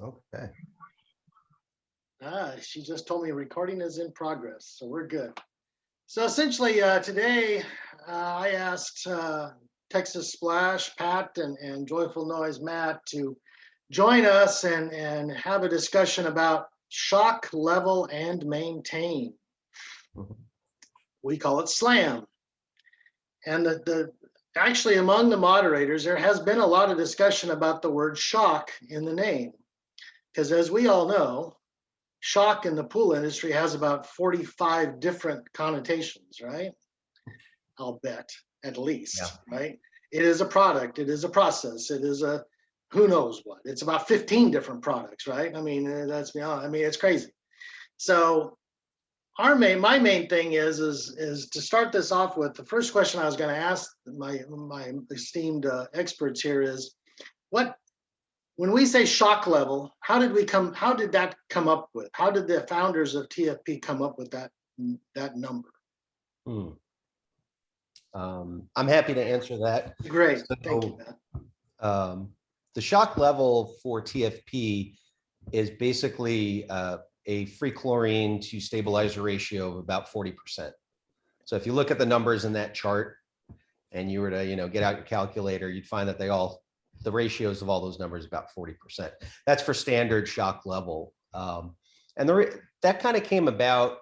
Okay. She just told me recording is in progress, so we're good. So essentially, today I asked Texas Splash, Pat, and Joyful Noise, Matt, to join us and have a discussion about shock, level, and maintain. Mhm. We call it SLAM. And actually, among the moderators, there has been a lot of discussion about the word shock in the name. Because as we all know, shock in the pool industry has about 45 different connotations, right? I'll bet, at Yeah. least, right? It is a product, it is a process, it is a who knows what. It's about 15 different products, right? I mean, that's beyond, I mean, it's crazy. So my main thing is to start this off with. The first question I was going to ask my esteemed experts here is, what when we say shock level, how did that come up with? How did the founders of TFP come up with that number? Hmm. I'm happy to answer that. Great, thank you, So Matt. the shock level for TFP is basically a free chlorine to stabilizer ratio of about 40%. So if you look at the numbers in that chart and you were to, get out your calculator, you'd find that the ratios of all those numbers about 40%. That's for standard shock level. And that kind of came about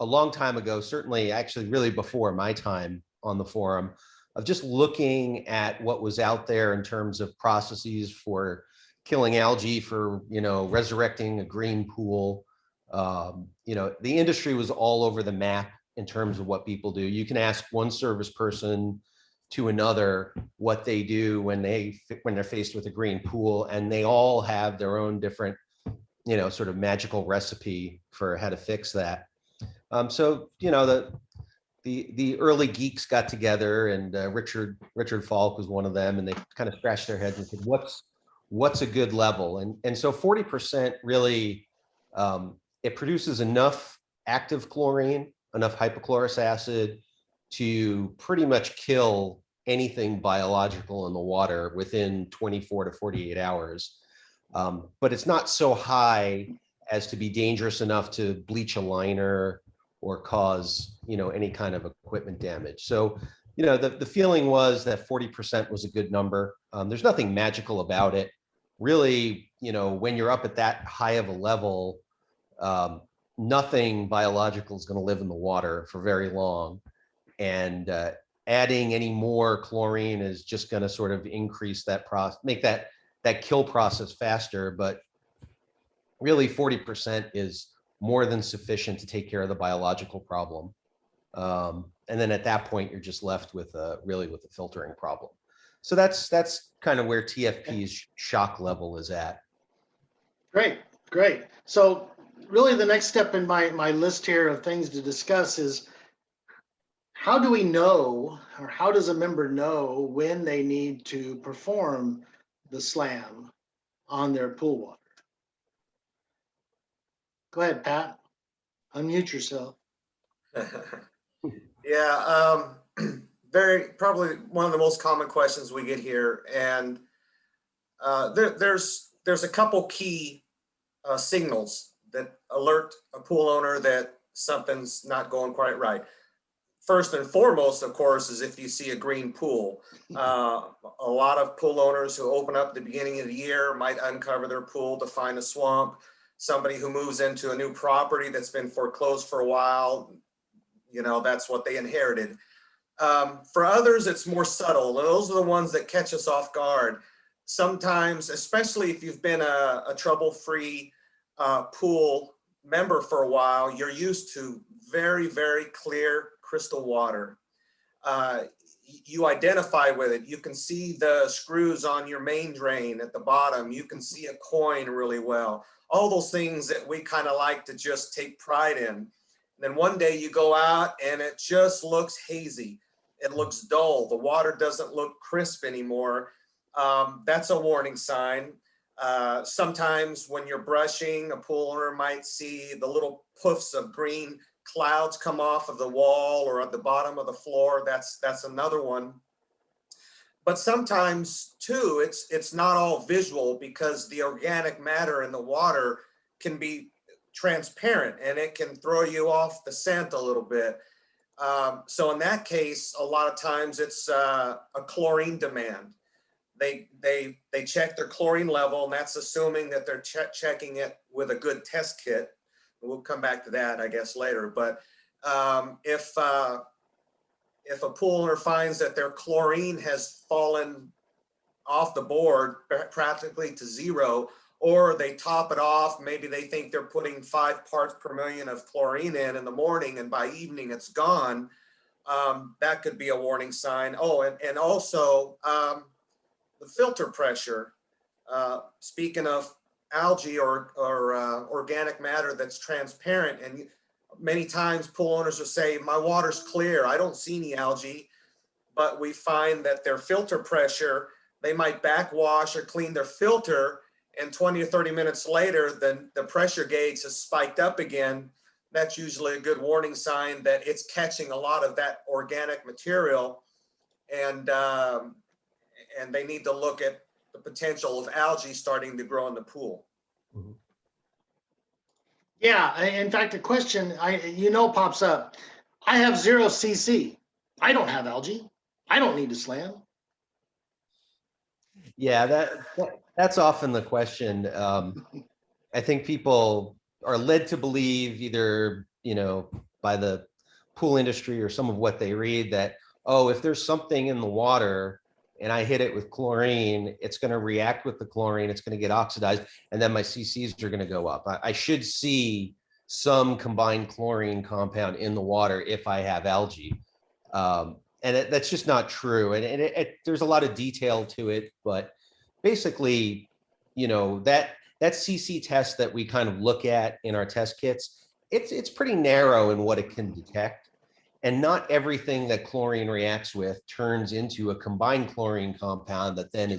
a long time ago, certainly actually really before my time on the forum, of just looking at what was out there in terms of processes for killing algae, for resurrecting a green pool. The industry was all over the map in terms of what people do. You can ask one service person to another what they do when they're faced with a green pool, and they all have their own different sort of magical recipe for how to fix that. So the early geeks got together, and Richard Falk was one of them, and they kind of scratched their heads and said, "What's a good level?" And so 40% really, it produces enough active chlorine, enough hypochlorous acid to pretty much kill anything biological in the water within 24 to 48 hours. But it's not so high as to be dangerous enough to bleach a liner or cause any kind of equipment damage. So the feeling was that 40% was a good number. There's nothing magical about it, really. When you're up at that high of a level, nothing biological is going to live in the water for very long, and adding any more chlorine is just going to sort of increase that process, make that kill process faster. But really 40% is more than sufficient to take care of the biological problem. And then at that point, you're just left with really with a filtering problem. So that's kind of where TFP's shock level is at. Great, great. So really the next step in my list here of things to discuss is, how do we know, or how does a member know when they need to perform the slam on their pool water? Go ahead, Pat. Unmute yourself. Yeah, very probably one of the most common questions we get here, and there's a couple key signals that alert a pool owner that something's not going quite right. First and foremost, of course, is if you see a green pool. A lot of pool owners who open up at the beginning of the year might uncover their pool to find a swamp. Somebody who moves into a new property that's been foreclosed for a while, that's what they inherited. For others, it's more subtle. Those are the ones that catch us off guard. Sometimes, especially if you've been a trouble-free pool member for a while, you're used to very, very clear crystal water. You identify with it. You can see the screws on your main drain at the bottom. You can see a coin really well. All those things that we kind of like to just take pride in. And then one day you go out and it just looks hazy. It looks dull. The water doesn't look crisp anymore. That's a warning sign. Sometimes when you're brushing, a pool owner might see the little puffs of green clouds come off of the wall or at the bottom of the floor. That's another one. But sometimes too, it's not all visual, because the organic matter in the water can be transparent and it can throw you off the scent a little bit. So in that case, a lot of times it's a chlorine demand. They check their chlorine level, and that's assuming that they're checking it with a good test kit. We'll come back to that, I guess, later. But if a pool owner finds that their chlorine has fallen off the board practically to zero, or they top it off, maybe they think they're putting 5 parts per million of chlorine in the morning, and by evening it's gone, that could be a warning sign. Oh, and also the filter pressure. Speaking of algae or organic matter that's transparent, and many times pool owners will say, my water's clear, I don't see any algae, but we find that their filter pressure, they might backwash or clean their filter, and 20 or 30 minutes later, then the pressure gauge has spiked up again. That's usually a good warning sign that it's catching a lot of that organic material, and they need to look at the potential of algae starting to grow in the pool. Mhm. Yeah, in fact, a question pops up. I have 0 cc. I don't have algae. I don't need to slam. Yeah, that's often the question. I think people are led to believe, either, by the pool industry or some of what they read, that, oh, if there's something in the water and I hit it with chlorine, it's going to react with the chlorine, it's going to get oxidized, and then my CCs are going to go up. I should see some combined chlorine compound in the water if I have algae. And that's just not true. And there's a lot of detail to it, but basically, that CC test that we kind of look at in our test kits, it's pretty narrow in what it can detect. And not everything that chlorine reacts with turns into a combined chlorine compound that then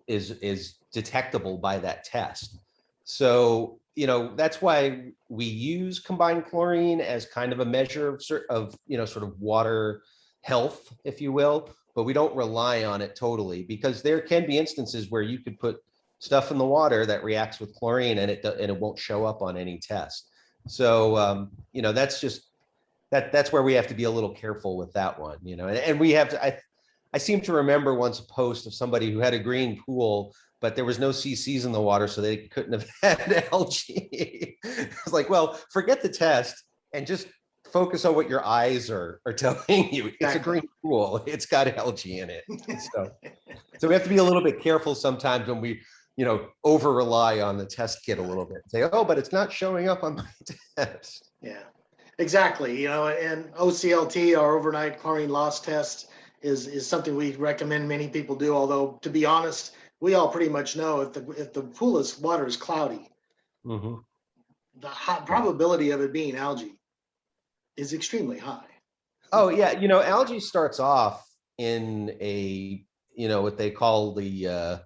is detectable by that test. So, that's why we use combined chlorine as kind of a measure of sort of water health, if you will, but we don't rely on it totally, because there can be instances where you could put stuff in the water that reacts with chlorine and it won't show up on any test. So, that's where we have to be a little careful with that one, and we have to, I seem to remember once a post of somebody who had a green pool, but there was no CCs in the water, so they couldn't have had algae. It's like, well, forget the test and just focus on what your eyes are telling you. It's a green pool. It's got algae in it. So we have to be a little bit careful sometimes when we, over rely on the test kit a little bit. Say, oh, but it's not showing up on my test. Yeah, exactly. And OCLT, our overnight chlorine loss test, is something we recommend many people do. Although, to be honest, we all pretty much know if the pool water is cloudy, Mm-hmm. the probability of it being algae is extremely high. Oh yeah, algae starts off in a, what they call the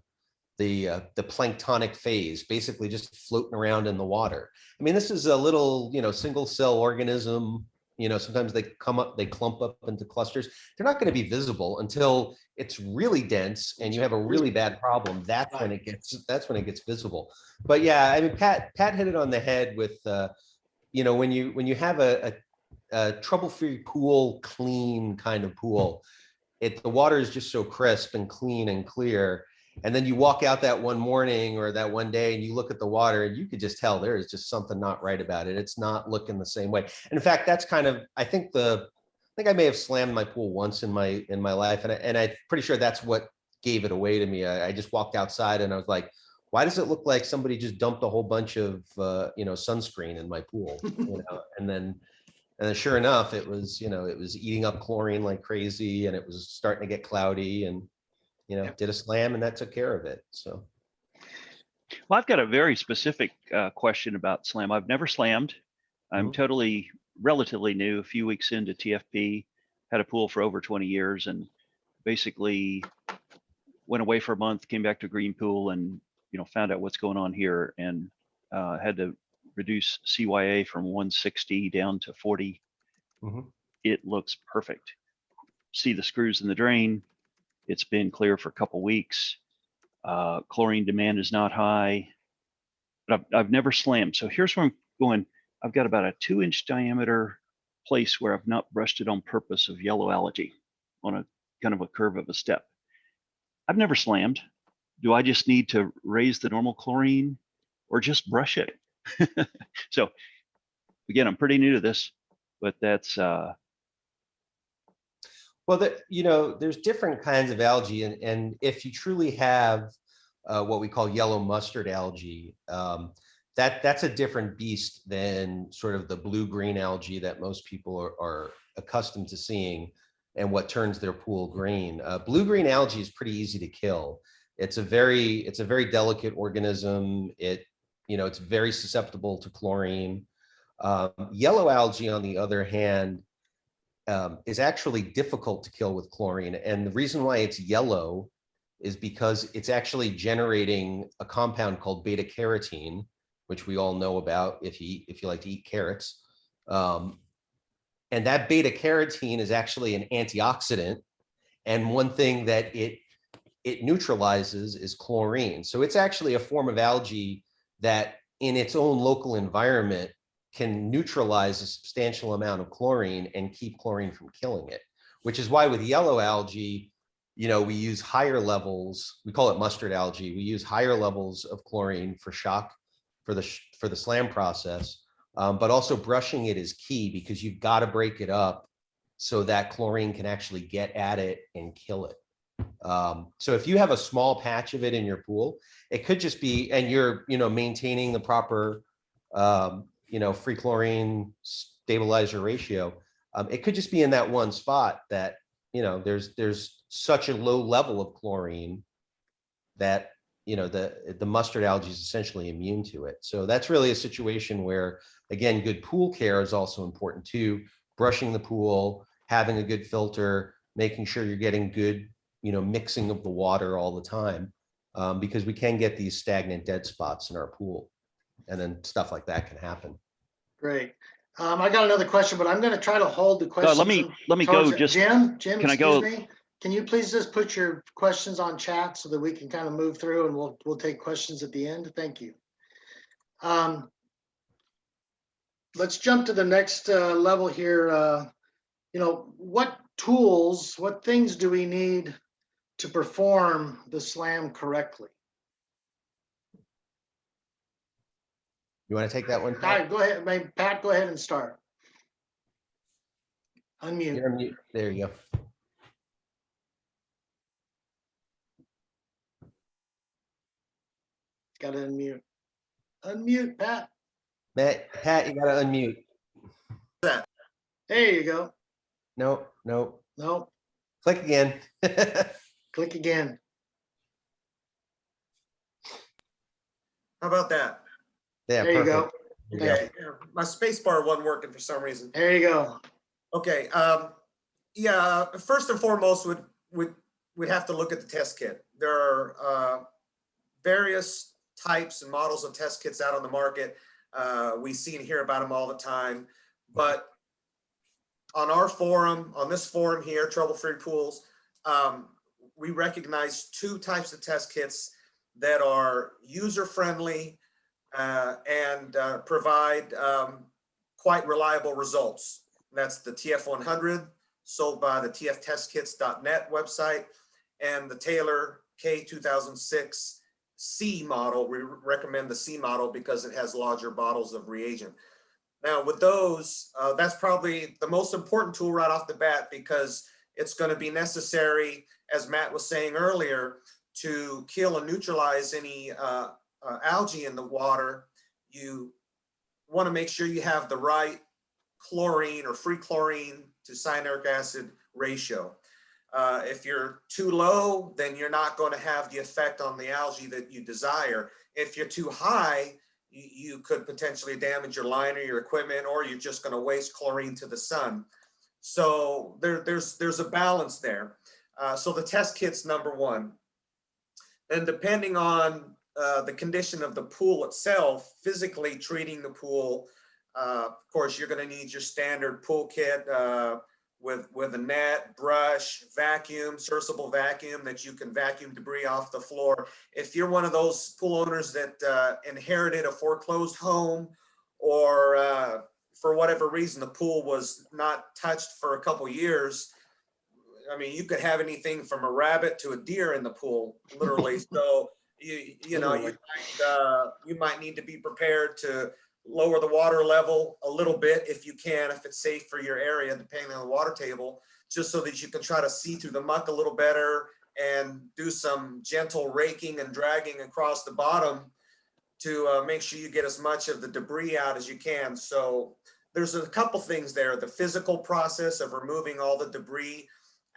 planktonic phase, basically just floating around in the water. I mean, this is a little, single cell organism. Sometimes they clump up into clusters. They're not going to be visible until it's really dense and you have a really bad problem. That's when it gets visible. But yeah, I mean, Pat hit it on the head with, when you have a trouble-free pool, clean kind of pool, the water is just so crisp and clean and clear. And then you walk out that one morning or that one day and you look at the water and you could just tell there is just something not right about it. It's not looking the same way. And in fact, that's kind of, I think I may have slammed my pool once in my life. And I'm pretty sure that's what gave it away to me. I just walked outside and I was like, why does it look like somebody just dumped a whole bunch of, sunscreen in my pool? And then sure enough, it was eating up chlorine like crazy, and it was starting to get cloudy, and did a slam, and that took care of it. So, well, I've got a very specific question about slam. I've never slammed. I'm relatively new, a few weeks into TFP, had a pool for over 20 years, and basically went away for a month, came back to a green pool, and found out what's going on here, and had to reduce CYA from 160 down to 40. Mm-hmm. It looks perfect. See the screws in the drain. It's been clear for a couple weeks. Chlorine demand is not high, but I've never slammed. So here's where I'm going. I've got about a 2-inch diameter place where I've not brushed it on purpose of yellow algae on a kind of a curve of a step. I've never slammed. Do I just need to raise the normal chlorine or just brush it? So again, I'm pretty new to this, but that's Well, there's different kinds of algae, and if you truly have what we call yellow mustard algae, that's a different beast than sort of the blue-green algae that most people are accustomed to seeing, and what turns their pool green. Blue-green algae is pretty easy to kill. It's a very delicate organism. It's very susceptible to chlorine. Yellow algae, on the other hand, is actually difficult to kill with chlorine. And the reason why it's yellow is because it's actually generating a compound called beta carotene, which we all know about if you like to eat carrots. And that beta carotene is actually an antioxidant. And one thing that it neutralizes is chlorine. So it's actually a form of algae that in its own local environment can neutralize a substantial amount of chlorine and keep chlorine from killing it, which is why with yellow algae, we use higher levels. We call it mustard algae. We use higher levels of chlorine for shock, for the SLAM process, but also brushing it is key because you've got to break it up so that chlorine can actually get at it and kill it. So if you have a small patch of it in your pool, it could just be, and you're, maintaining the proper, free chlorine stabilizer ratio. It could just be in that one spot that, there's such a low level of chlorine that, the mustard algae is essentially immune to it. So that's really a situation where, again, good pool care is also important too. Brushing the pool, having a good filter, making sure you're getting good, mixing of the water all the time, because we can get these stagnant dead spots in our pool, and then stuff like that can happen. Great. I got another question, but I'm going to try to hold the question. let me go. Just Jim, can I excuse go? me. Can you please just put your questions on chat so that we can kind of move through, and we'll take questions at the end. Thank you. Let's jump to the next level here. What tools, what things do we need to perform the SLAM correctly? You want to take that one, All Pat? right, go ahead. Pat, go ahead and start. Unmute. You're on mute. There you go. Got to unmute. Unmute, Pat. Pat, you got to unmute. There you go. No. Click again. Click again. How about that? Yeah, There you perfect. go. Okay, my space bar wasn't working for some reason. There you go. Okay, yeah, first and foremost, we'd have to look at the test kit. There are various types and models of test kits out on the market. We see and hear about them all the time, but on our forum, on this forum here, Trouble Free Pools, we recognize 2 types of test kits that are user-friendly and provide quite reliable results. That's the TF100, sold by the tftestkits.net website, and the Taylor K2006 C model. We recommend the C model because it has larger bottles of reagent. Now with those, that's probably the most important tool right off the bat, because it's going to be necessary, as Matt was saying earlier, to kill and neutralize any algae in the water. You want to make sure you have the right chlorine or free chlorine to cyanuric acid ratio. If you're too low, then you're not going to have the effect on the algae that you desire. If you're too high, you could potentially damage your liner, your equipment, or you're just going to waste chlorine to the sun. So there's a balance there. So the test kit's number one. And depending on the condition of the pool itself, physically treating the pool, of course, you're going to need your standard pool kit, with a net, brush, vacuum, serviceable vacuum that you can vacuum debris off the floor. If you're one of those pool owners that inherited a foreclosed home, or for whatever reason the pool was not touched for a couple years, I mean, you could have anything from a rabbit to a deer in the pool, literally. So you know, you might need to be prepared to lower the water level a little bit if you can, if it's safe for your area, depending on the water table, just so that you can try to see through the muck a little better and do some gentle raking and dragging across the bottom to make sure you get as much of the debris out as you can. So there's a couple things there: the physical process of removing all the debris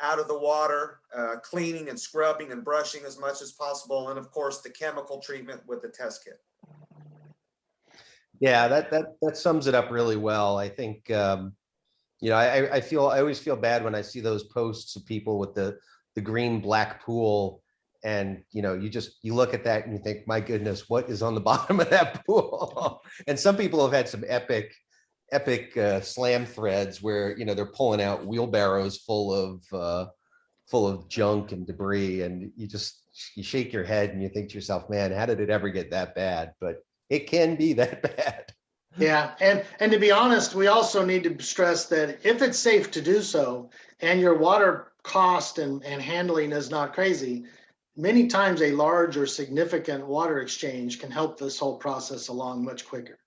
out of the water, cleaning and scrubbing and brushing as much as possible, and of course the chemical treatment with the test kit. Yeah, that sums it up really well. I think, you know, I always feel bad when I see those posts of people with the green black pool, and you know, you look at that and you think, my goodness, what is on the bottom of that pool? And some people have had some epic slam threads where, you know, they're pulling out wheelbarrows full of junk and debris, and you shake your head and you think to yourself, man, how did it ever get that bad? But it can be that bad. Yeah, and to be honest, we also need to stress that if it's safe to do so and your water cost and handling is not crazy, many times a large or significant water exchange can help this whole process along much quicker.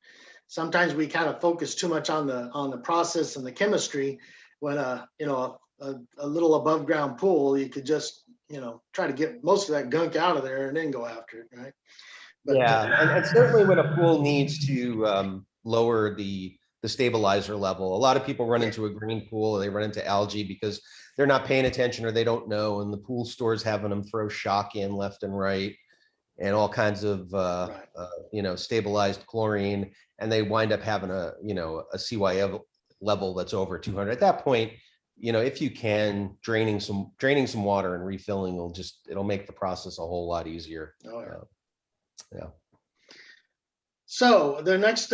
Sometimes we kind of focus too much on the process and the chemistry, when you know, a little above ground pool, you could just, you know, try to get most of that gunk out of there and then go after it, right? But, Yeah, and certainly when a pool needs to lower the stabilizer level, a lot of people run into a green pool, or they run into algae because they're not paying attention or they don't know, and the pool store's having them throw shock in left and right and all kinds of you know, stabilized chlorine, and they wind up having a, you know, a CYF level that's over 200. At that point, you know, if you can, draining some water and refilling it'll make the process a whole lot easier. oh, yeah. Yeah. So the next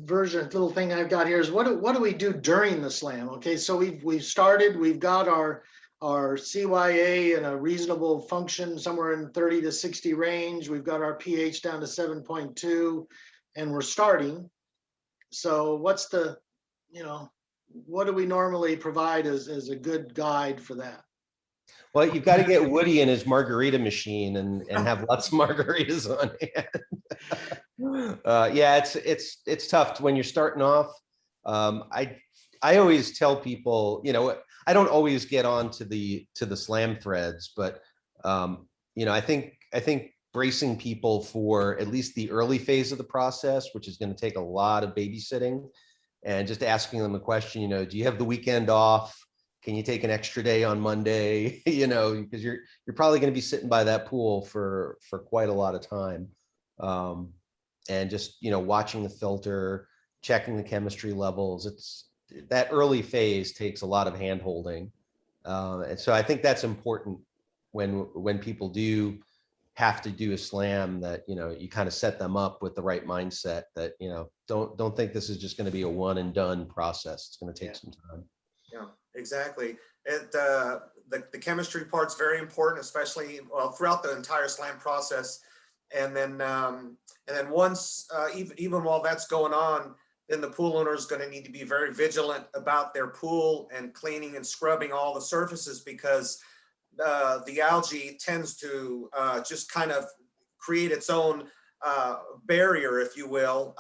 version, little thing I've got here is what do we do during the slam? Okay, so we've started, we've got our CYA in a reasonable function, somewhere in 30 to 60 range. We've got our pH down to 7.2, and we're starting. So what's the, you know, what do we normally provide as a good guide for that? Well, you've got to get Woody in his margarita machine and have lots of margaritas on hand. Yeah, it's tough when you're starting off. I always tell people, you know, I don't always get on to the slam threads, but you know, I think bracing people for at least the early phase of the process, which is going to take a lot of babysitting, and just asking them a question, you know, do you have the weekend off? Can you take an extra day on Monday? You know, because you're probably going to be sitting by that pool for quite a lot of time. And just, you know, watching the filter, checking the chemistry levels. It's that early phase takes a lot of hand holding. And so I think that's important when people do have to do a slam, that, you know, you kind of set them up with the right mindset, that, you know, don't think this is just going to be a one and done process. It's going to take some time. Yeah, exactly. The chemistry part's very important, especially, well, throughout the entire slam process. And then once, even while that's going on, then the pool owner is going to need to be very vigilant about their pool and cleaning and scrubbing all the surfaces, because the algae tends to just kind of create its own barrier, if you will.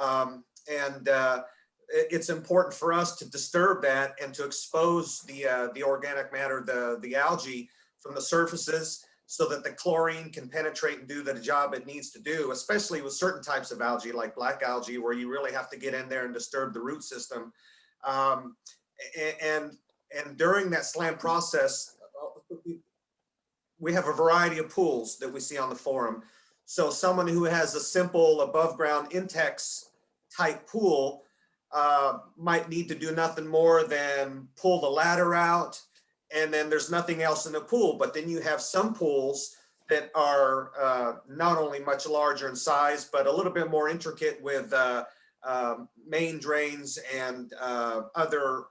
It's important for us to disturb that and to expose the organic matter, the algae, from the surfaces, so that the chlorine can penetrate and do the job it needs to do, especially with certain types of algae like black algae, where you really have to get in there and disturb the root system. And during that slam process, we have a variety of pools that we see on the forum. So someone who has a simple above ground Intex type pool might need to do nothing more than pull the ladder out, and then there's nothing else in the pool. But then you have some pools that are not only much larger in size, but a little bit more intricate with main drains and other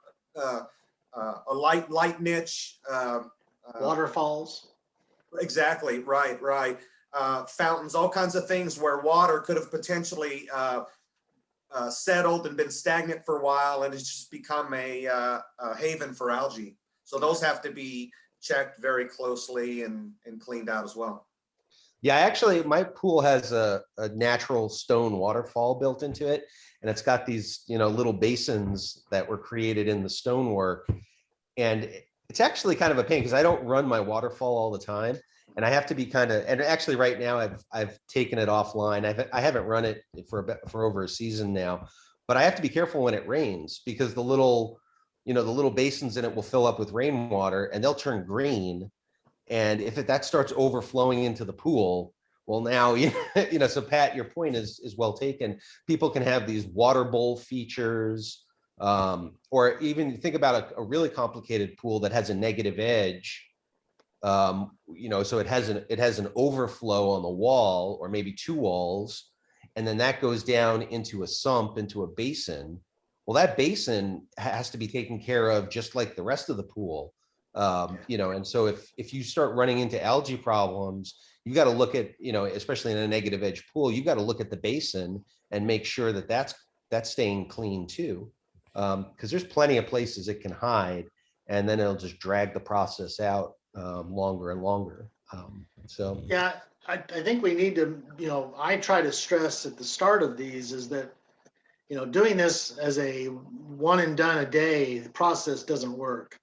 a light niche. Waterfalls. Exactly, right. Fountains, all kinds of things where water could have potentially settled and been stagnant for a while, and it's just become a haven for algae. So those have to be checked very closely and cleaned out as well. Yeah, actually, my pool has a natural stone waterfall built into it, and it's got these, little basins that were created in the stonework. And it's actually kind of a pain because I don't run my waterfall all the time, and I have to be and actually right now I've taken it offline. I haven't run it for over a season now, but I have to be careful when it rains because the little basins in it will fill up with rainwater and they'll turn green. And if that starts overflowing into the pool, well, now, so Pat, your point is well taken. People can have these water bowl features, or even think about a really complicated pool that has a negative edge. So it has an overflow on the wall or maybe two walls, and then that goes down into a sump, into a basin. Well, that basin has to be taken care of just like the rest of the pool. And so if you start running into algae problems, you got to look at, especially in a negative edge pool, you got to look at the basin and make sure that that's staying clean too. Because there's plenty of places it can hide, and then it'll just drag the process out longer and longer. Yeah, I think we need to, I try to stress at the start of these is that, doing this as a one and done a day process doesn't work.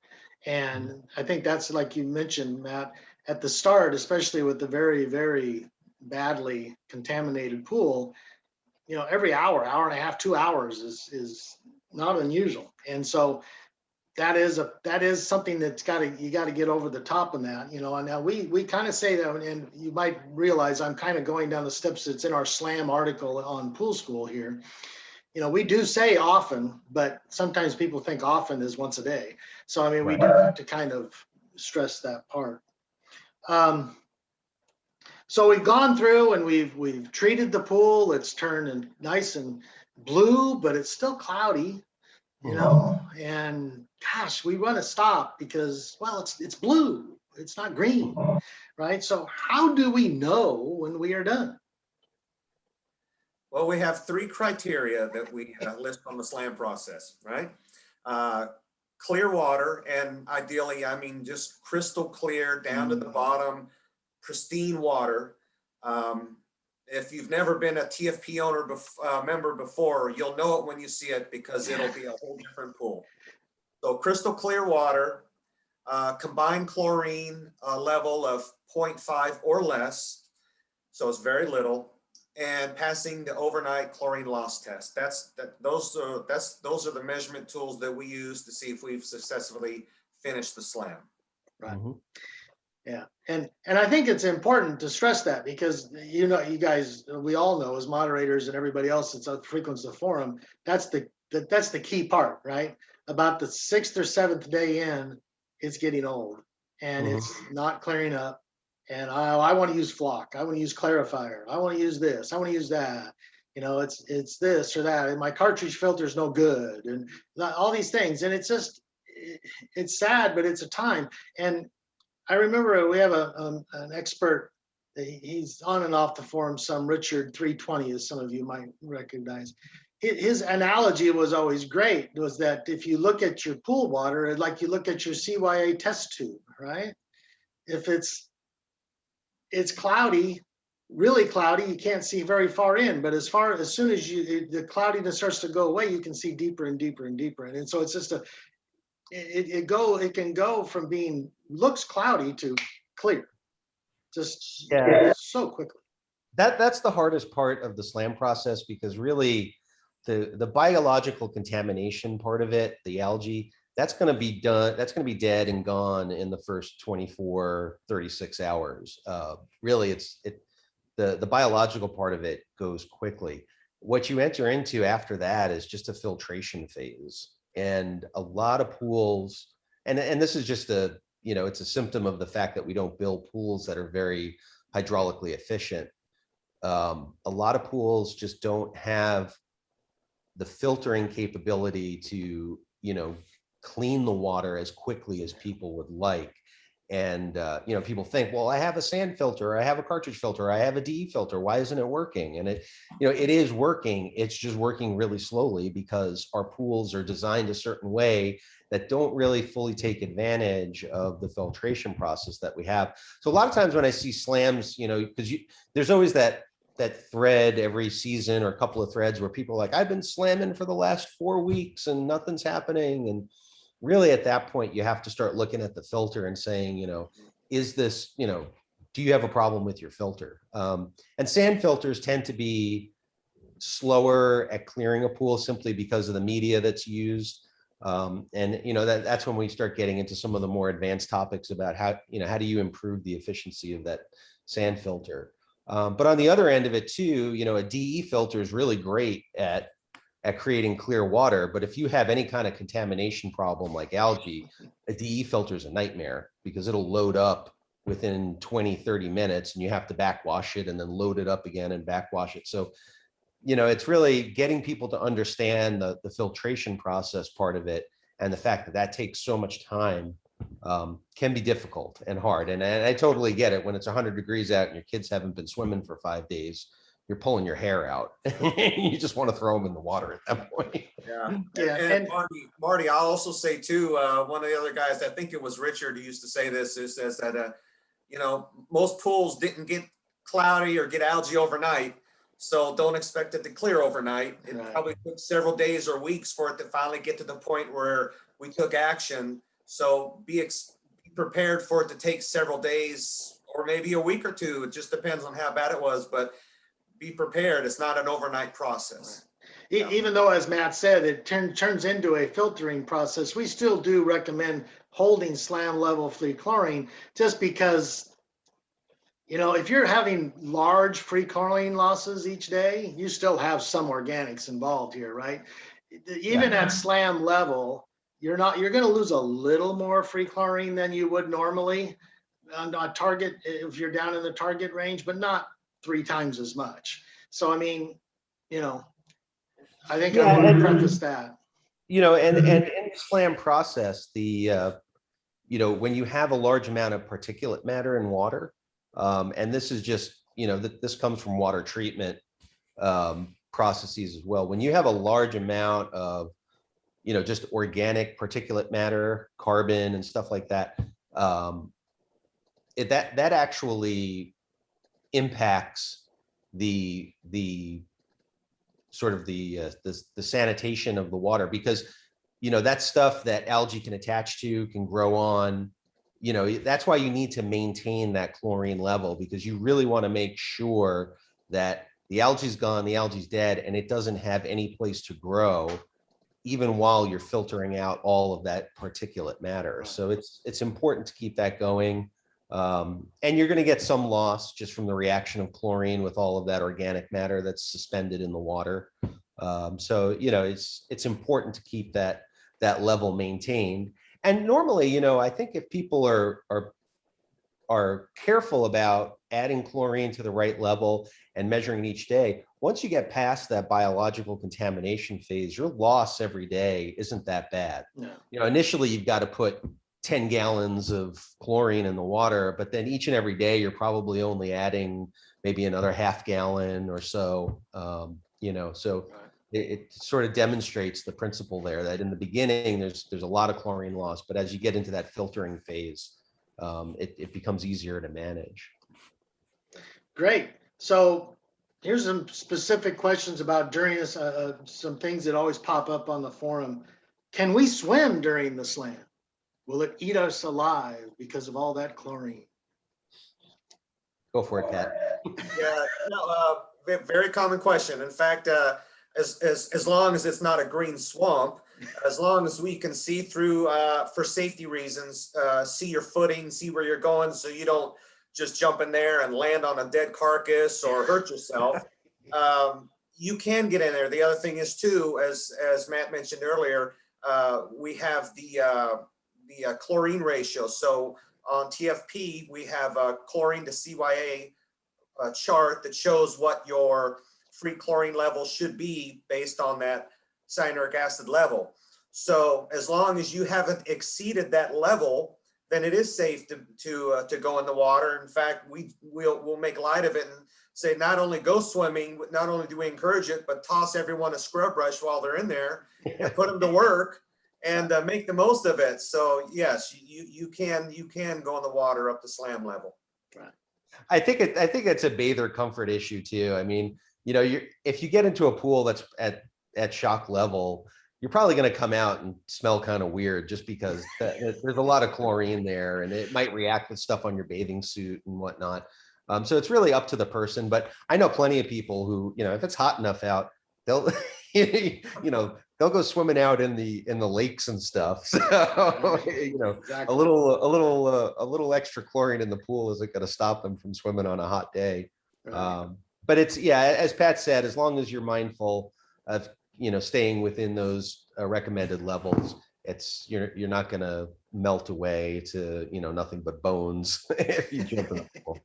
And I think that's, like you mentioned, Matt, at the start, especially with the very, very badly contaminated pool, every hour and a half, 2 hours is not unusual. And so that is something that's you got to get over the top of that, and now we kind of say that, and you might realize I'm kind of going down the steps that's in our SLAM article on Pool School here. We do say often, but sometimes people think often is once a day. So, I mean, we do have to kind of stress that part. So we've gone through and we've treated the pool. It's turned nice and blue, but it's still cloudy, and gosh, we want to stop because, well, it's blue. It's not green, right? So how do we know when we are done? Well, we have 3 criteria that we list on the SLAM process, right? Clear water, and ideally, I mean, just crystal clear down to the bottom, pristine water. If you've never been a TFP member before, you'll know it when you see it because it'll be a whole different pool. So crystal clear water, combined chlorine level of 0.5 or less, so it's very little, and passing the overnight chlorine loss test. Those are the measurement tools that we use to see if we've successfully finished the SLAM. Right. Yeah, and I think it's important to stress that because you guys, we all know as moderators and everybody else that's frequents the forum, that's the key part, right? About the 6th or 7th day in, it's getting old and it's not clearing up. And I want to use flock. I want to use clarifier. I want to use this. I want to use that. It's this or that. And my cartridge filter is no good. And all these things. And it's just, it's sad, but it's a time. And I remember we have an expert. He's on and off the forum. Some Richard 320, as some of you might recognize. His analogy was always great. Was that if you look at your pool water, like you look at your CYA test tube, right? If it's cloudy, really cloudy, you can't see very far in, but as soon as the cloudiness starts to go away, you can see deeper and deeper and deeper. And so it's just it can go from being looks cloudy to clear, just so quickly. That's the hardest part of the SLAM process because really the biological contamination part of it, the algae, that's going to be done. That's going to be dead and gone in the first 24, 36 hours. Really, the biological part of it goes quickly. What you enter into after that is just a filtration phase. And a lot of pools, and this is just it's a symptom of the fact that we don't build pools that are very hydraulically efficient. A lot of pools just don't have the filtering capability to, clean the water as quickly as people would like. And, people think, well, I have a sand filter, I have a cartridge filter, I have a DE filter. Why isn't it working? And it is working. It's just working really slowly because our pools are designed a certain way that don't really fully take advantage of the filtration process that we have. So a lot of times when I see slams, because there's always that thread every season or a couple of threads where people are like, I've been slamming for the last 4 weeks and nothing's happening. And really at that point, you have to start looking at the filter and saying, is this, do you have a problem with your filter? And sand filters tend to be slower at clearing a pool simply because of the media that's used. That's when we start getting into some of the more advanced topics about how do you improve the efficiency of that sand filter. But on the other end of it too, a DE filter is really great at creating clear water. But if you have any kind of contamination problem like algae, a DE filter is a nightmare because it'll load up within 20, 30 minutes and you have to backwash it and then load it up again and backwash it. So, it's really getting people to understand the filtration process part of it. And the fact that that takes so much time can be difficult and hard. And I totally get it. When it's 100 degrees out and your kids haven't been swimming for 5 days, you're pulling your hair out. You just want to throw them in the water at that point. Yeah. Yeah, And Marty, I'll also say too, one of the other guys, I think it was Richard who used to say this, is that, most pools didn't get cloudy or get algae overnight. So don't expect it to clear overnight. It probably took several days or weeks for it to finally get to the point where we took action. So be prepared for it to take several days or maybe a week or two. It just depends on how bad it was, but be prepared. It's not an overnight process. Even though, as Matt said, it turns into a filtering process, we still do recommend holding slam level free chlorine, just because, if you're having large free chlorine losses each day, you still have some organics involved here, right? Even at slam level, you're going to lose a little more free chlorine than you would normally on a target if you're down in the target range, but not 3 times as much. So, I think I want to preface that. And in the slam process, when you have a large amount of particulate matter in water, and this is just, this comes from water treatment processes as well. When you have a large amount of, just organic particulate matter, carbon and stuff like that, that actually impacts the sort of the sanitation of the water, because that stuff that algae can attach to, can grow on, that's why you need to maintain that chlorine level, because you really want to make sure that the algae's gone, the algae's dead, and it doesn't have any place to grow, even while you're filtering out all of that particulate matter. So it's important to keep that going. And you're going to get some loss just from the reaction of chlorine with all of that organic matter that's suspended in the water. So it's important to keep that level maintained. And normally, I think if people are careful about adding chlorine to the right level and measuring each day, once you get past that biological contamination phase, your loss every day isn't that bad. No. Initially you've got to put 10 gallons of chlorine in the water, but then each and every day you're probably only adding maybe another half gallon or so. So it sort of demonstrates the principle there that in the beginning there's a lot of chlorine loss, but as you get into that filtering phase, it becomes easier to manage. Great. So here's some specific questions about during this, some things that always pop up on the forum. Can we swim during the slam? Will it eat us alive because of all that chlorine? Go for it, Pat. Yeah, very common question. In fact, as long as it's not a green swamp, as long as we can see through, for safety reasons, see your footing, see where you're going, so you don't just jump in there and land on a dead carcass or hurt yourself, you can get in there. The other thing is too, as Matt mentioned earlier, we have the chlorine ratio. So on TFP, we have a chlorine to CYA chart that shows what your free chlorine level should be based on that cyanuric acid level. So as long as you haven't exceeded that level, then it is safe to go in the water. In fact, we'll make light of it and say not only go swimming, not only do we encourage it, but toss everyone a scrub brush while they're in there and put them to work and make the most of it. So yes, you can go in the water up to slam level. I think it's a bather comfort issue too. I mean, if you get into a pool that's at shock level, you're probably going to come out and smell kind of weird just because there's a lot of chlorine there, and it might react with stuff on your bathing suit and whatnot. So it's really up to the person. But I know plenty of people who, if it's hot enough out, they'll, they'll go swimming out in the lakes and stuff. So, Exactly. a little extra chlorine in the pool isn't going to stop them from swimming on a hot day. Right. But it's, as Pat said, as long as you're mindful of, staying within those recommended levels, you're not going to melt away to, nothing but bones if you jump in the pool.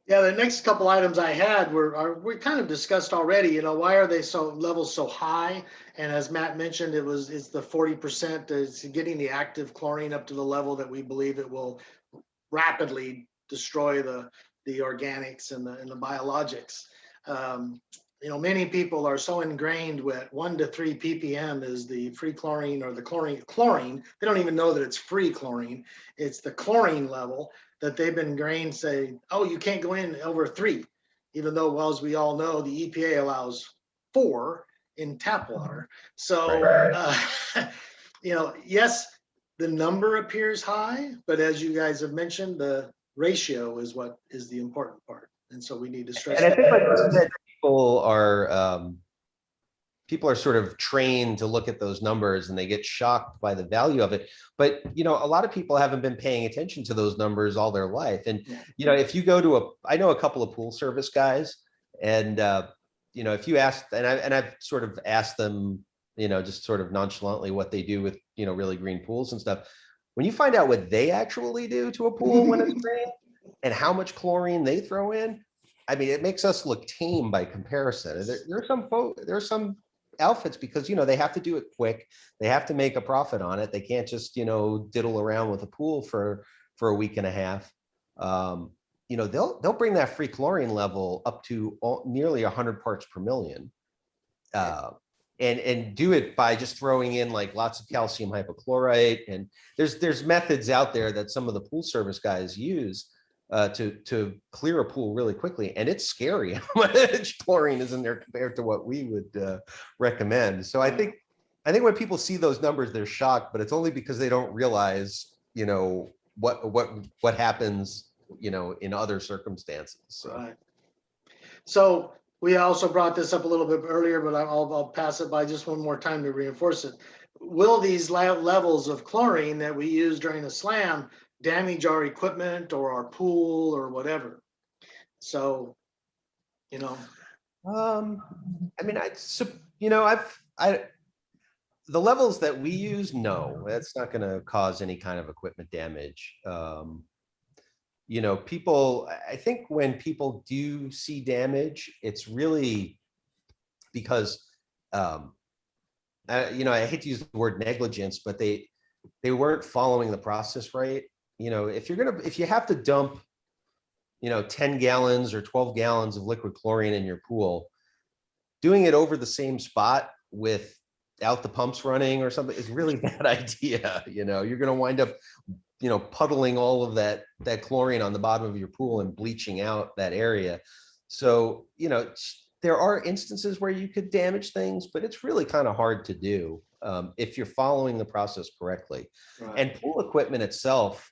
Yeah, the next couple items I had we kind of discussed already. Why are they levels so high? And as Matt mentioned, it's the 40%. It's getting the active chlorine up to the level that we believe it will rapidly destroy the organics and the biologics. Many people are so ingrained with 1 to 3 ppm is the free chlorine or the chlorine. They don't even know that it's free chlorine. It's the chlorine level that they've been ingrained say, oh, you can't go in over 3, even though, well, as we all know, the EPA allows 4 in tap water. So, yes, the number appears high, but as you guys have mentioned, the ratio is what is the important part. And so we need to stress. And I think, like you said, people are sort of trained to look at those numbers and they get shocked by the value of it. But, a lot of people haven't been paying attention to those numbers all their life. And, if you go to I know a couple of pool service guys, and, if you ask, and I've sort of asked them, just sort of nonchalantly what they do with, really green pools and stuff. When you find out what they actually do to a pool when it's green and how much chlorine they throw in, I mean, it makes us look tame by comparison. There are some outfits because, they have to do it quick. They have to make a profit on it. They can't just, diddle around with a pool for a week and a half. They'll bring that free chlorine level up to nearly 100 parts per million. And do it by just throwing in like lots of calcium hypochlorite. And there's methods out there that some of the pool service guys use to clear a pool really quickly. And it's scary how much chlorine is in there compared to what we would recommend. So I think when people see those numbers, they're shocked, but it's only because they don't realize, what happens, in other circumstances. So. Right. So we also brought this up a little bit earlier, but I'll pass it by just one more time to reinforce it. Will these levels of chlorine that we use during the slam damage our equipment or our pool or whatever? So, I mean, the levels that we use, no, that's not going to cause any kind of equipment damage. People, I think when people do see damage, it's really because, I hate to use the word negligence, but they weren't following the process right. If you have to dump, 10 gallons or 12 gallons of liquid chlorine in your pool, doing it over the same spot without the pumps running or something is really bad idea. You're going to wind up, puddling all of that chlorine on the bottom of your pool and bleaching out that area. So, there are instances where you could damage things, but it's really kind of hard to do if you're following the process correctly. Right. And pool equipment itself,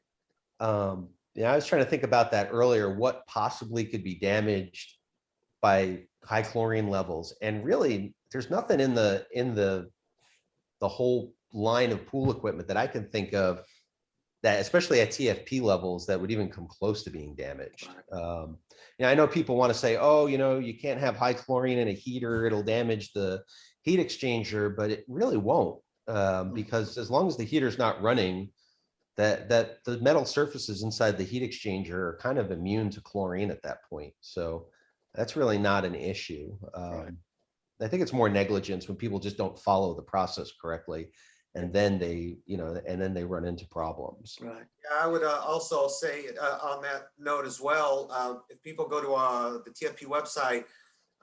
I was trying to think about that earlier, what possibly could be damaged by high chlorine levels. And really, there's nothing in the whole line of pool equipment that I can think of that, especially at TFP levels, that would even come close to being damaged. I know people want to say, oh, you can't have high chlorine in a heater, it'll damage the heat exchanger, but it really won't, because as long as the heater's not running, that the metal surfaces inside the heat exchanger are kind of immune to chlorine at that point. So that's really not an issue. Right. I think it's more negligence when people just don't follow the process correctly, and then they, and then they run into problems. Right. Yeah, I would also say on that note as well, if people go to the TFP website,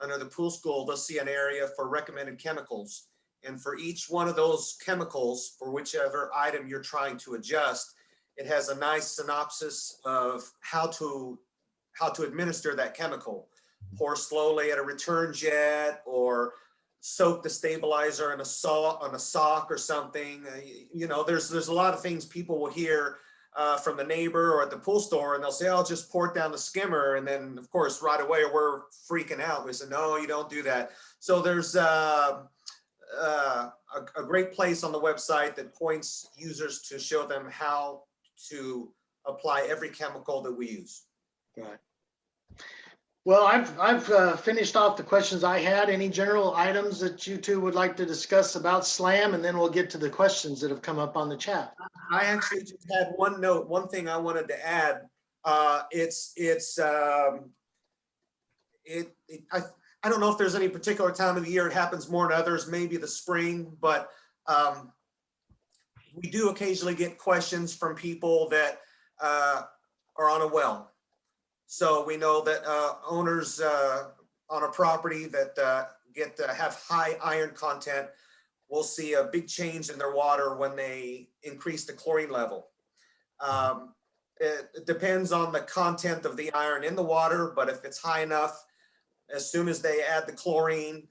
under the pool school, they'll see an area for recommended chemicals. And for each one of those chemicals, for whichever item you're trying to adjust, it has a nice synopsis of how to administer that chemical. Pour slowly at a return jet, or soak the stabilizer in a sock or something. There's a lot of things people will hear from the neighbor or at the pool store, and they'll say, "I'll just pour it down the skimmer." And then, of course, right away we're freaking out. We say, "No, you don't do that." So there's a great place on the website that points users to show them how to apply every chemical that we use. Right. Well, I've finished off the questions I had. Any general items that you two would like to discuss about SLAM, and then we'll get to the questions that have come up on the chat. I actually just had one thing I wanted to add. I don't know if there's any particular time of the year it happens more than others, maybe the spring, but we do occasionally get questions from people that are on a well. So we know that owners on a property that have high iron content will see a big change in their water when they increase the chlorine level. It depends on the content of the iron in the water, but if it's high enough, as soon as they add the chlorine,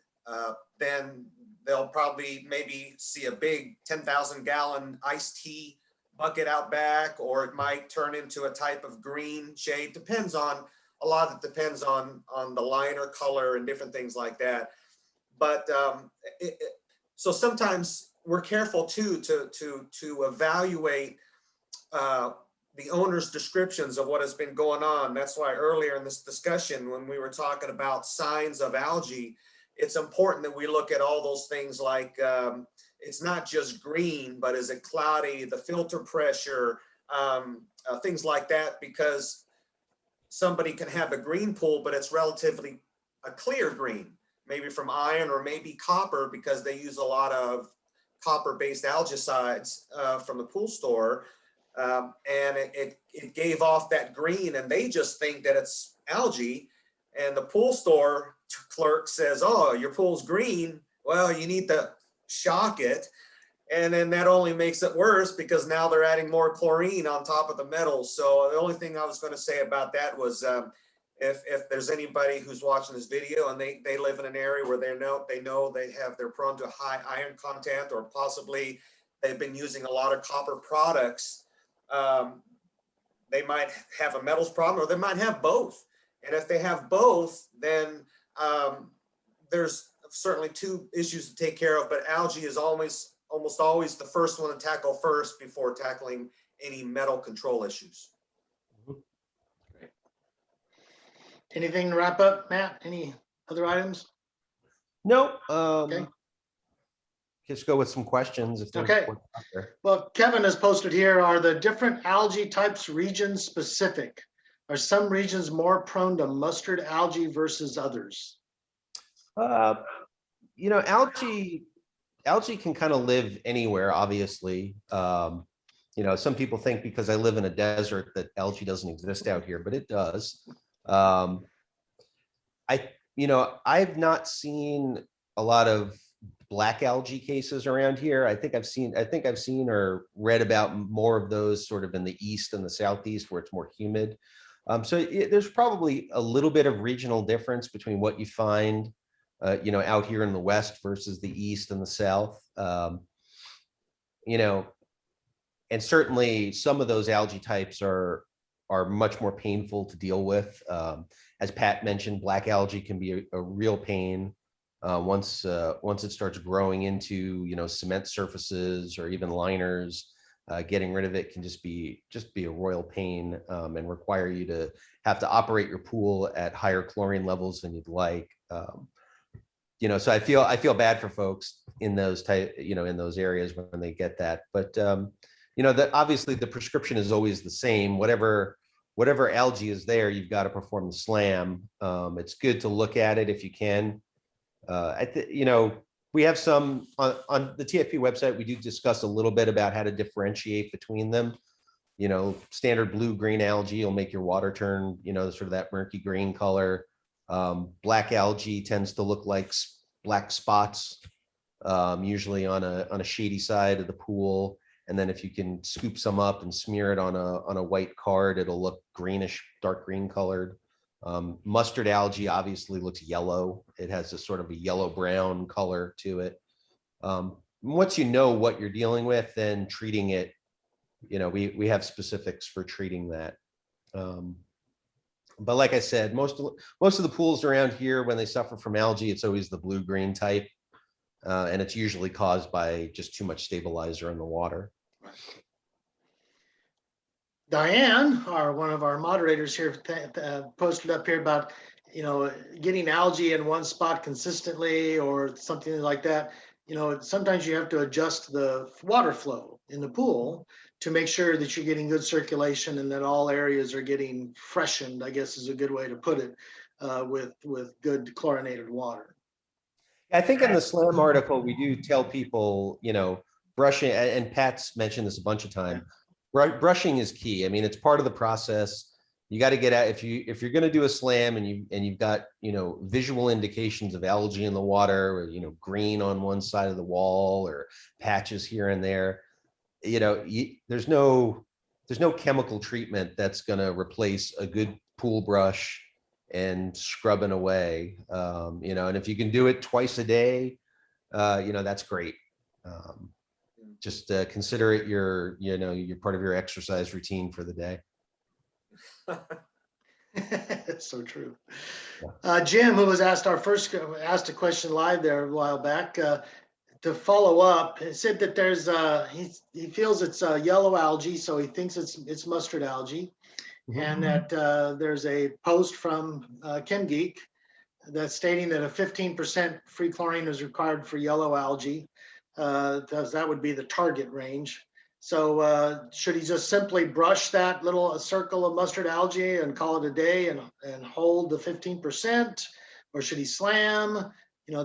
then they'll probably maybe see a big 10,000 gallon iced tea bucket out back, or it might turn into a type of green shade. Depends on, a lot of it depends on the liner color and different things like that. But so sometimes we're careful too to evaluate the owner's descriptions of what has been going on. That's why earlier in this discussion, when we were talking about signs of algae, it's important that we look at all those things like it's not just green, but is it cloudy, the filter pressure, things like that, because somebody can have a green pool, but it's relatively a clear green, maybe from iron or maybe copper, because they use a lot of copper-based algicides from the pool store. And it gave off that green, and they just think that it's algae. And the pool store clerk says, "Oh, your pool's green. Well, you need to shock it." And then that only makes it worse, because now they're adding more chlorine on top of the metals. So the only thing I was going to say about that was if there's anybody who's watching this video and they live in an area where they're prone to high iron content, or possibly they've been using a lot of copper products, they might have a metals problem, or they might have both. And if they have both, then there's certainly two issues to take care of, but algae is almost always the first one to tackle first before tackling any metal control issues. Great. Anything to wrap up, Matt? Any other items? No. Okay. Just go with some questions if there's Okay. one out there. Well, Kevin has posted here, are the different algae types region specific? Are some regions more prone to mustard algae versus others? Algae can kind of live anywhere, obviously. Some people think because I live in a desert that algae doesn't exist out here, but it does. I've not seen a lot of black algae cases around here. I think I've seen or read about more of those sort of in the east and the southeast, where it's more humid. There's probably a little bit of regional difference between what you find out here in the west versus the east and the south. And certainly some of those algae types are much more painful to deal with. As Pat mentioned, black algae can be a real pain once it starts growing into cement surfaces or even liners. Getting rid of it can just be a royal pain, and require you to have to operate your pool at higher chlorine levels than you'd like. So I feel bad for folks in those in those areas when they get that. But that obviously the prescription is always the same. Whatever algae is there, you've got to perform the SLAM. It's good to look at it if you can. We have some on the TFP website. We do discuss a little bit about how to differentiate between them. Standard blue-green algae will make your water turn, sort of that murky green color. Black algae tends to look like black spots, usually on a shady side of the pool. And then if you can scoop some up and smear it on a white card, it'll look greenish, dark green colored. Mustard algae obviously looks yellow. It has a sort of a yellow-brown color to it. Once you know what you're dealing with, then treating it, we have specifics for treating that. But like I said, most of the pools around here, when they suffer from algae, it's always the blue-green type. And it's usually caused by just too much stabilizer in the water. Diane, one of our moderators here, posted up here about, getting algae in one spot consistently or something like that. Sometimes you have to adjust the water flow in the pool to make sure that you're getting good circulation and that all areas are getting freshened, I guess is a good way to put it, with good chlorinated water. I think in the SLAM article, we do tell people, brushing, and Pat's mentioned this a bunch of times. Brushing is key. I mean, it's part of the process. You got to get out if you're going to do a SLAM and you've got, visual indications of algae in the water, or, green on one side of the wall or patches here and there. There's no chemical treatment that's going to replace a good pool brush and scrubbing away. And if you can do it twice a day, that's great. Just consider it your part of your exercise routine for the day. It's so true. Jim, who was asked a question live there a while back, to follow up, said that there's he feels it's yellow algae, so he thinks it's mustard algae, and that there's a post from ChemGeek that's stating that a 15% free chlorine is required for yellow algae. That would be the target range. So should he just simply brush that little circle of mustard algae and call it a day and hold the 15%, or should he slam?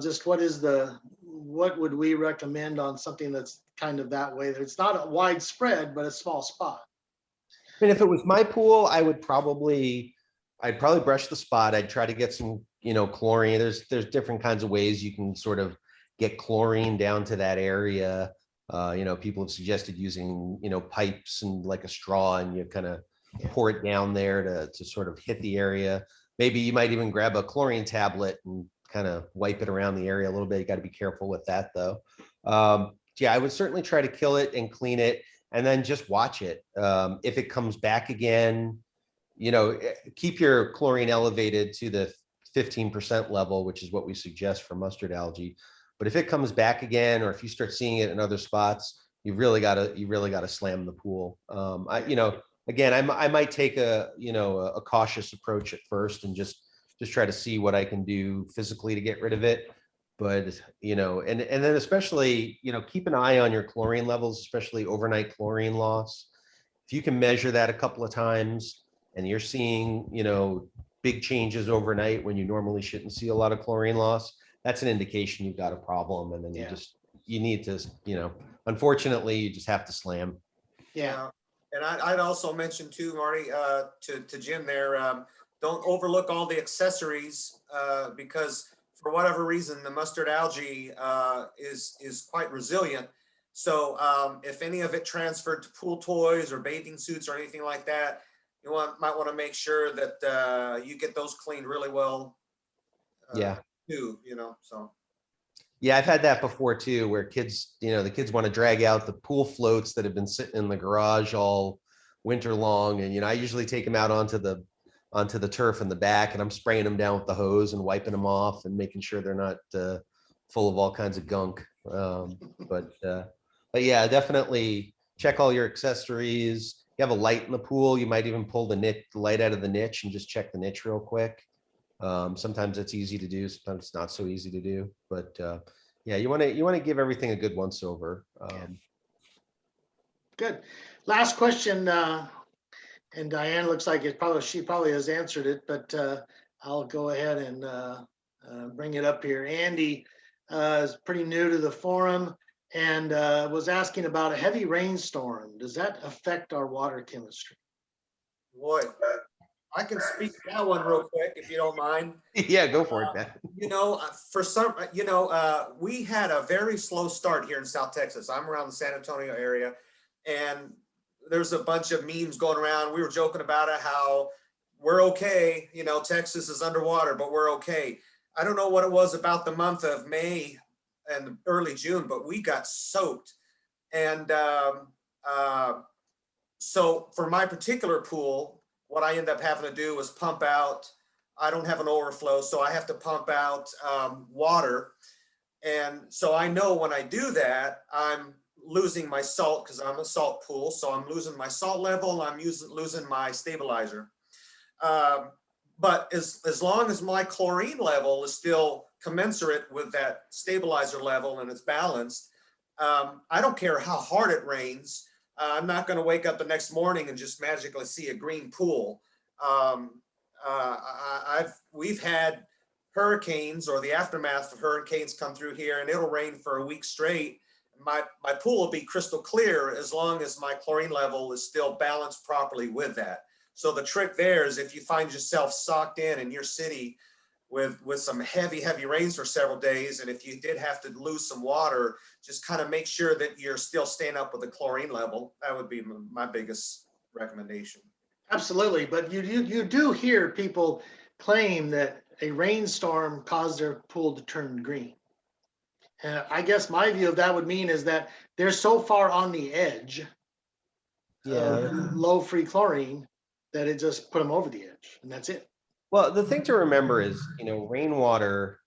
Just what would we recommend on something that's kind of that way, that it's not a widespread but a small spot? I mean, if it was my pool, I'd probably brush the spot. I'd try to get some, chlorine. There's different kinds of ways you can sort of get chlorine down to that area. People have suggested using, pipes and like a straw, and you kind of pour it down there to sort of hit the area. Maybe you might even grab a chlorine tablet and kind of wipe it around the area a little bit. You got to be careful with that though. I would certainly try to kill it and clean it, and then just watch it. If it comes back again, keep your chlorine elevated to the 15% level, which is what we suggest for mustard algae. But if it comes back again, or if you start seeing it in other spots, you really gotta slam the pool. Again, I might take a cautious approach at first and just try to see what I can do physically to get rid of it. But and then especially keep an eye on your chlorine levels, especially overnight chlorine loss. If you can measure that a couple of times and you're seeing big changes overnight when you normally shouldn't see a lot of chlorine loss, that's an indication you've got a problem. And then you need to, unfortunately, you just have to slam. Yeah. And I'd also mention too, Marty, to Jim there, don't overlook all the accessories, because for whatever reason, the mustard algae is quite resilient. So if any of it transferred to pool toys or bathing suits or anything like that, you might want to make sure that you get those cleaned really well. Too, so. Yeah, I've had that before too, where kids, the kids want to drag out the pool floats that have been sitting in the garage all winter long. And, I usually take them out onto the turf in the back, and I'm spraying them down with the hose and wiping them off and making sure they're not full of all kinds of gunk. But yeah, definitely check all your accessories. You have a light in the pool, you might even pull the light out of the niche and just check the niche real quick. Sometimes it's easy to do, sometimes it's not so easy to do, but you want to give everything a good once over. Good. Last question, and Diane looks like she probably has answered it, but I'll go ahead and bring it up here. Andy is pretty new to the forum and was asking about a heavy rainstorm. Does that affect our water chemistry? Boy, I can speak to that one real quick if you don't mind. Yeah, go for it, man. You know, for some, we had a very slow start here in South Texas. I'm around the San Antonio area, and there's a bunch of memes going around. We were joking about it, how we're okay. You know, Texas is underwater, but we're okay. I don't know what it was about the month of May and early June, but we got soaked. And so for my particular pool, what I end up having to do is pump out. I don't have an overflow, so I have to pump out water. And so I know when I do that, I'm losing my salt because I'm a salt pool. So I'm losing my salt level. I'm losing my stabilizer. But as long as my chlorine level is still commensurate with that stabilizer level and it's balanced, I don't care how hard it rains. I'm not going to wake up the next morning and just magically see a green pool. We've had hurricanes or the aftermath of hurricanes come through here, and it'll rain for a week straight. My pool will be crystal clear as long as my chlorine level is still balanced properly with that. So the trick there is if you find yourself socked in your city with some heavy rains for several days, and if you did have to lose some water, just kind of make sure that you're still staying up with the chlorine level. That would be my biggest recommendation. Absolutely, but you do hear people claim that a rainstorm caused their pool to turn green. I guess my view of that would mean is that they're so far on the edge of low free chlorine that it just put them over the edge, and that's it. Well, the thing to remember is, rainwater,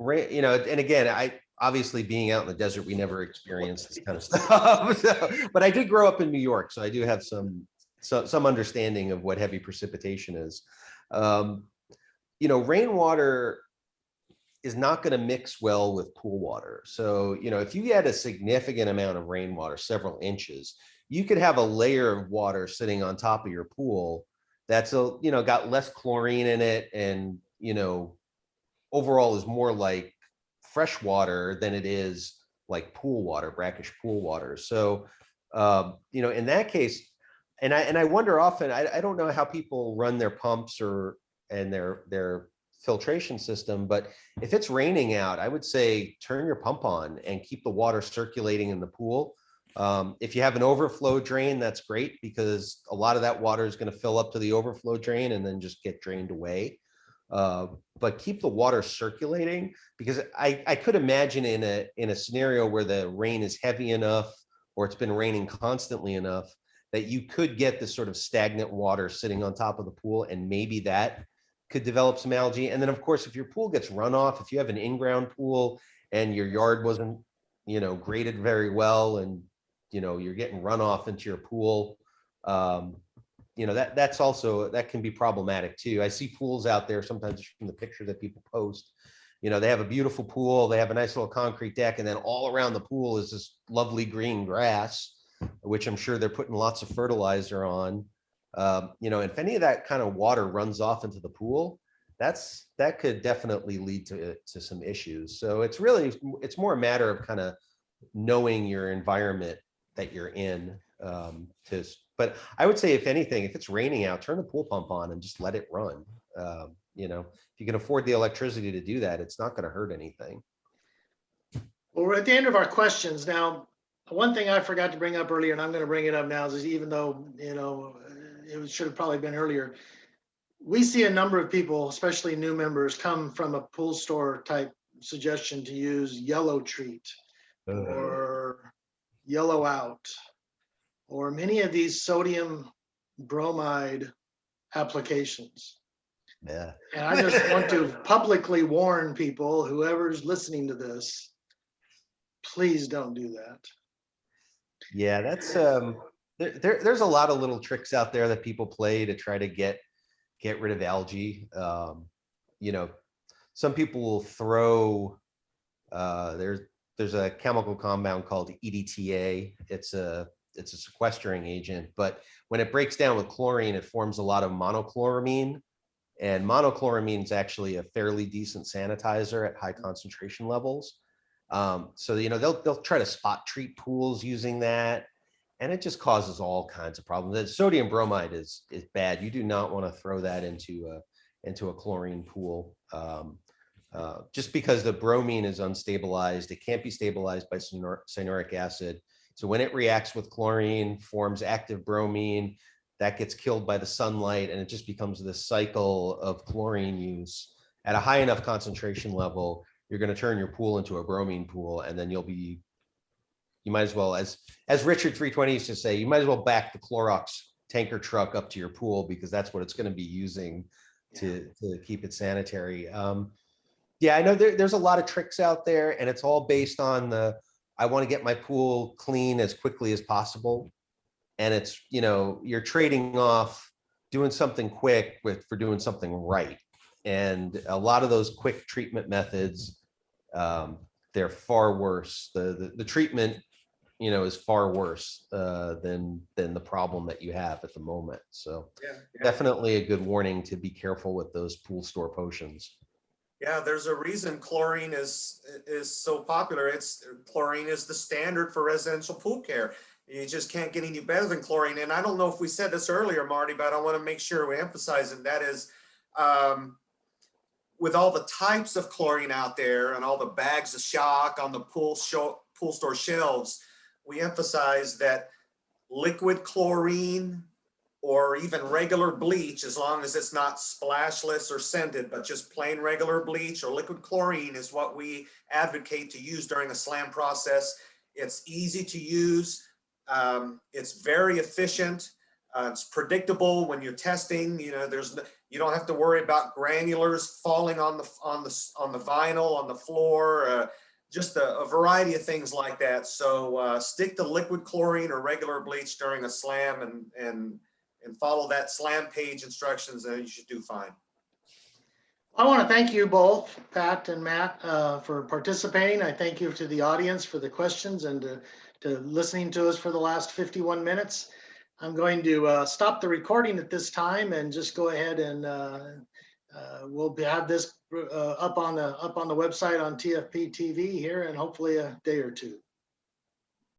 and again, obviously being out in the desert, we never experienced this kind of stuff. But I did grow up in New York, so I do have some understanding of what heavy precipitation is. Rainwater is not going to mix well with pool water. So, if you had a significant amount of rainwater, several inches, you could have a layer of water sitting on top of your pool that's got less chlorine in it, and overall is more like fresh water than it is like pool water, brackish pool water. So in that case, and I wonder often, I don't know how people run their pumps and their filtration system, but if it's raining out, I would say turn your pump on and keep the water circulating in the pool. If you have an overflow drain, that's great, because a lot of that water is going to fill up to the overflow drain and then just get drained away. But keep the water circulating, because I could imagine in a scenario where the rain is heavy enough, or it's been raining constantly enough, that you could get this sort of stagnant water sitting on top of the pool, and maybe that could develop some algae. And then of course, if your pool gets runoff, if you have an in-ground pool and your yard wasn't, graded very well, and you're getting runoff into your pool, that's also, that can be problematic too. I see pools out there sometimes from the picture that people post, they have a beautiful pool, they have a nice little concrete deck, and then all around the pool is this lovely green grass, which I'm sure they're putting lots of fertilizer on. If any of that kind of water runs off into the pool, that could definitely lead to some issues. So it's more a matter of kind of knowing your environment that you're in. But I would say, if anything, if it's raining out, turn the pool pump on and just let it run. If you can afford the electricity to do that, it's not going to hurt anything. Well, we're at the end of our questions now. One thing I forgot to bring up earlier, and I'm going to bring it up now, is even though it should have probably been earlier, we see a number of people, especially new members, come from a pool store type suggestion to use yellow treat or yellow out, or many of these sodium bromide applications. Yeah. And I just want to publicly warn people, whoever's listening to this, please don't do that. Yeah, that's there's a lot of little tricks out there that people play to try to get rid of algae. Some people will throw there's a chemical compound called EDTA. It's a sequestering agent, but when it breaks down with chlorine, it forms a lot of monochloramine, And monochloramine is actually a fairly decent sanitizer at high concentration levels. So, they'll try to spot treat pools using that, and it just causes all kinds of problems. The sodium bromide is bad. You do not want to throw that into a chlorine pool. Just because the bromine is unstabilized, it can't be stabilized by cyanuric acid. So when it reacts with chlorine, forms active bromine, that gets killed by the sunlight, and it just becomes this cycle of chlorine use. At a high enough concentration level, you're going to turn your pool into a bromine pool, and then you might as well, as Richard 320 used to say, you might as well back the Clorox tanker truck up to your pool, because that's what it's going to be using to keep it sanitary. Yeah, I know there's a lot of tricks out there, and it's all based on I want to get my pool clean as quickly as possible. And it's, you're trading off doing something quick for doing something right. And a lot of those quick treatment methods, they're far worse. The treatment, is far worse than the problem that you have at the moment. So definitely a good warning to be careful with those pool store potions. Yeah, there's a reason chlorine is so popular. Chlorine is the standard for residential pool care. You just can't get any better than chlorine. And I don't know if we said this earlier, Marty, but I want to make sure we emphasize it. That is, with all the types of chlorine out there and all the bags of shock on the pool store shelves, we emphasize that liquid chlorine or even regular bleach, as long as it's not splashless or scented, but just plain regular bleach or liquid chlorine is what we advocate to use during a SLAM process. It's easy to use. It's very efficient. It's predictable when you're testing. You don't have to worry about granulars falling on the vinyl, on the floor. Just a variety of things like that. So stick to liquid chlorine or regular bleach during a SLAM and follow that SLAM page instructions, and you should do fine. I want to thank you both, Pat and Matt, for participating. I thank you to the audience for the questions and to listening to us for the last 51 minutes. I'm going to stop the recording at this time and just go ahead and we'll have this up on the website on TFP TV here in hopefully a day or two.